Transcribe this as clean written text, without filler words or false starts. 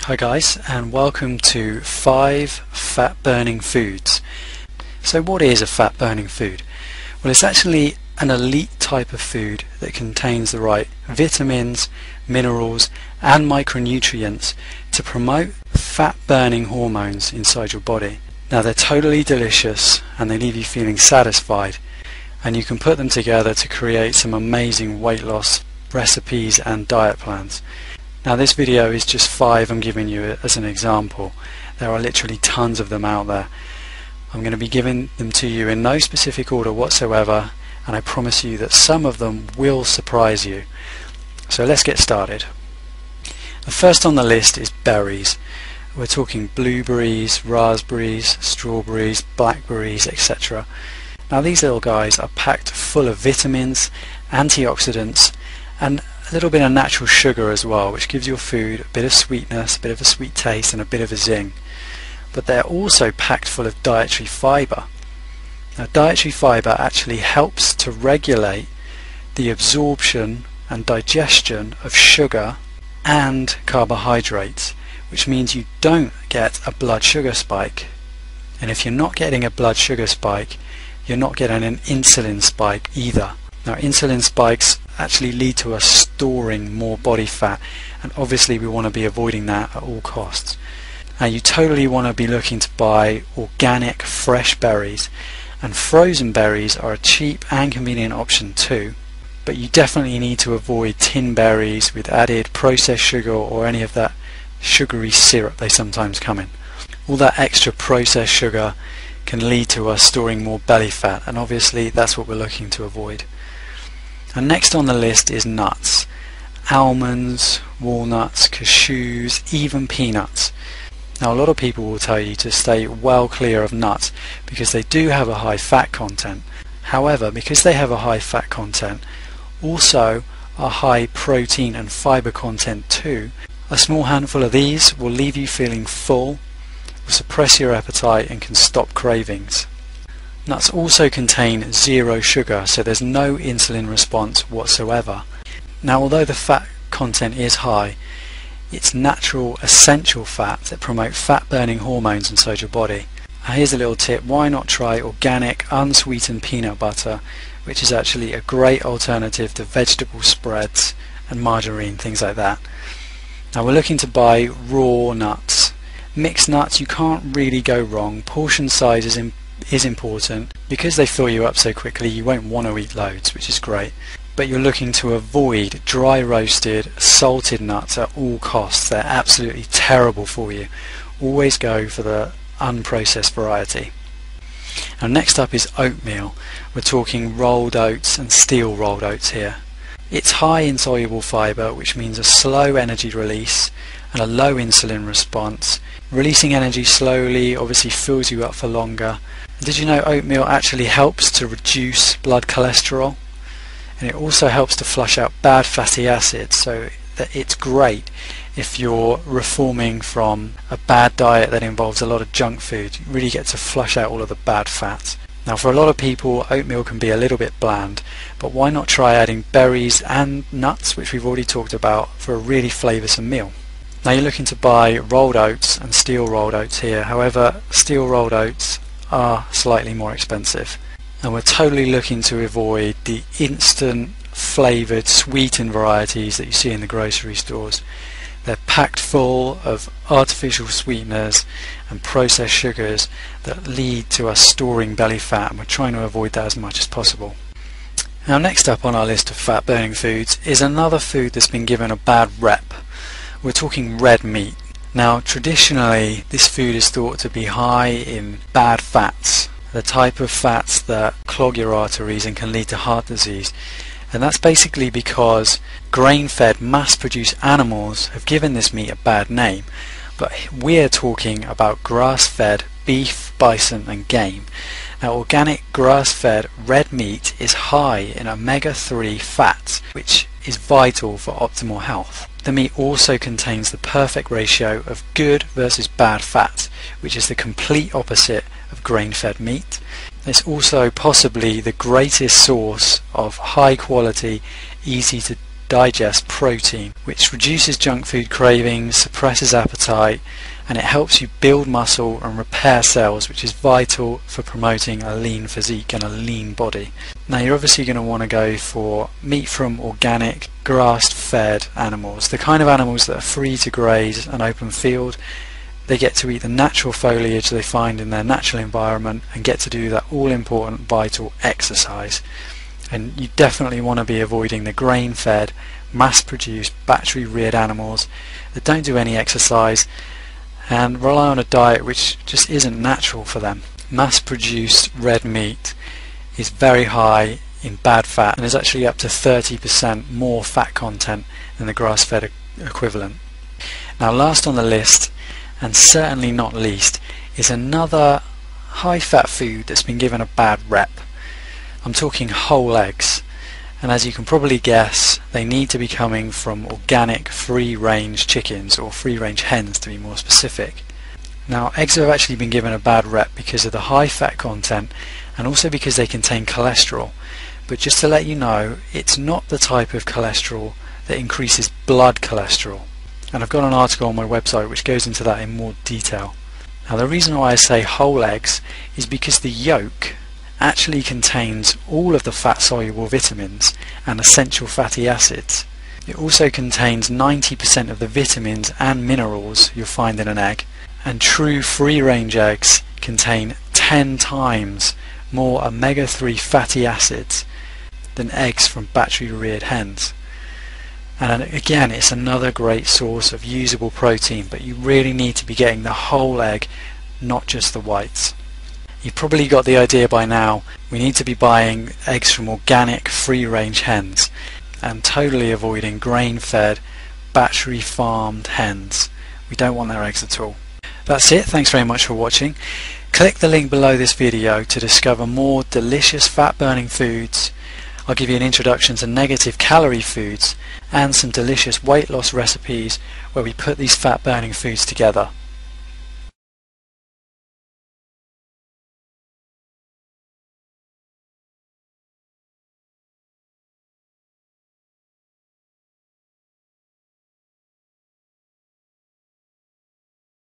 Hi guys, and welcome to 5 fat burning foods. So what is a fat burning food? Well, it's actually an elite type of food that contains the right vitamins, minerals and micronutrients to promote fat burning hormones inside your body. Now they're totally delicious and they leave you feeling satisfied, and you can put them together to create some amazing weight loss recipes and diet plans. Now this video is just 5 I'm giving you as an example. There are literally tons of them out there. I'm going to be giving them to you in no specific order whatsoever, and I promise you that some of them will surprise you. So let's get started. The first on the list is berries. We're talking blueberries, raspberries, strawberries, blackberries, etc. Now these little guys are packed full of vitamins, antioxidants and a little bit of natural sugar as well, which gives your food a bit of sweetness, a bit of a sweet taste and a bit of a zing. But they're also packed full of dietary fibre. Now dietary fibre actually helps to regulate the absorption and digestion of sugar and carbohydrates, which means you don't get a blood sugar spike. And if you're not getting a blood sugar spike, you're not getting an insulin spike either. Now insulin spikes actually lead to us storing more body fat, and obviously we want to be avoiding that at all costs. Now you totally want to be looking to buy organic fresh berries, and frozen berries are a cheap and convenient option too, but you definitely need to avoid tin berries with added processed sugar or any of that sugary syrup they sometimes come in. All that extra processed sugar can lead to us storing more belly fat, and obviously that's what we're looking to avoid. And next on the list is nuts. Almonds, walnuts, cashews, even peanuts. Now a lot of people will tell you to stay well clear of nuts because they do have a high fat content. However, because they have a high fat content, also a high protein and fiber content too, a small handful of these will leave you feeling full, will suppress your appetite and can stop cravings. Nuts also contain 0 sugar, so there's no insulin response whatsoever. Now although the fat content is high, it's natural essential fats that promote fat burning hormones inside your body. Now here's a little tip: why not try organic unsweetened peanut butter, which is actually a great alternative to vegetable spreads and margarine, things like that. Now we're looking to buy raw nuts. Mixed nuts, you can't really go wrong. Portion size is important. Because they fill you up so quickly, you won't want to eat loads, which is great. But you're looking to avoid dry roasted, salted nuts at all costs. They're absolutely terrible for you. Always go for the unprocessed variety. And next up is oatmeal. We're talking rolled oats and steel rolled oats here. It's high in soluble fibre, which means a slow energy release and a low insulin response. Releasing energy slowly obviously fills you up for longer. And did you know oatmeal actually helps to reduce blood cholesterol? And it also helps to flush out bad fatty acids, so that it's great if you're reforming from a bad diet that involves a lot of junk food. You really get to flush out all of the bad fats. Now for a lot of people oatmeal can be a little bit bland, but why not try adding berries and nuts, which we've already talked about, for a really flavoursome meal. Now you're looking to buy rolled oats and steel rolled oats here. However, steel rolled oats are slightly more expensive, and we're totally looking to avoid the instant flavoured sweetened varieties that you see in the grocery stores. They're packed full of artificial sweeteners and processed sugars that lead to us storing belly fat, and we're trying to avoid that as much as possible. Now next up on our list of fat burning foods is another food that's been given a bad rep. We're talking red meat. Now traditionally this food is thought to be high in bad fats, the type of fats that clog your arteries and can lead to heart disease. And that's basically because grain-fed mass-produced animals have given this meat a bad name. But we're talking about grass-fed beef, bison and game. Now organic grass-fed red meat is high in omega-3 fats, which is vital for optimal health. The meat also contains the perfect ratio of good versus bad fats, which is the complete opposite of grain-fed meat. It's also possibly the greatest source of high quality, easy to digest protein, which reduces junk food cravings, suppresses appetite, and it helps you build muscle and repair cells, which is vital for promoting a lean physique and a lean body. Now you're obviously going to want to go for meat from organic, grass-fed animals, the kind of animals that are free to graze an open field. They get to eat the natural foliage they find in their natural environment and get to do that all-important vital exercise. And you definitely want to be avoiding the grain-fed, mass-produced, battery-reared animals that don't do any exercise and rely on a diet which just isn't natural for them. Mass-produced red meat is very high in bad fat and is actually up to 30% more fat content than the grass-fed equivalent. Now last on the list, and certainly not least, is another high-fat food that's been given a bad rep. I'm talking whole eggs, and as you can probably guess, they need to be coming from organic free-range chickens, or free-range hens to be more specific. Now eggs have actually been given a bad rep because of the high fat content and also because they contain cholesterol, but just to let you know, it's not the type of cholesterol that increases blood cholesterol. And I've got an article on my website which goes into that in more detail. Now the reason why I say whole eggs is because the yolk actually contains all of the fat-soluble vitamins and essential fatty acids. It also contains 90% of the vitamins and minerals you'll find in an egg, and true free-range eggs contain 10 times more omega-3 fatty acids than eggs from battery-reared hens. And again, it's another great source of usable protein, but you really need to be getting the whole egg, not just the whites. You've probably got the idea by now. We need to be buying eggs from organic free-range hens and totally avoiding grain-fed, battery-farmed hens. We don't want their eggs at all. That's it. Thanks very much for watching. Click the link below this video to discover more delicious fat-burning foods. I'll give you an introduction to negative calorie foods and some delicious weight loss recipes where we put these fat burning foods together.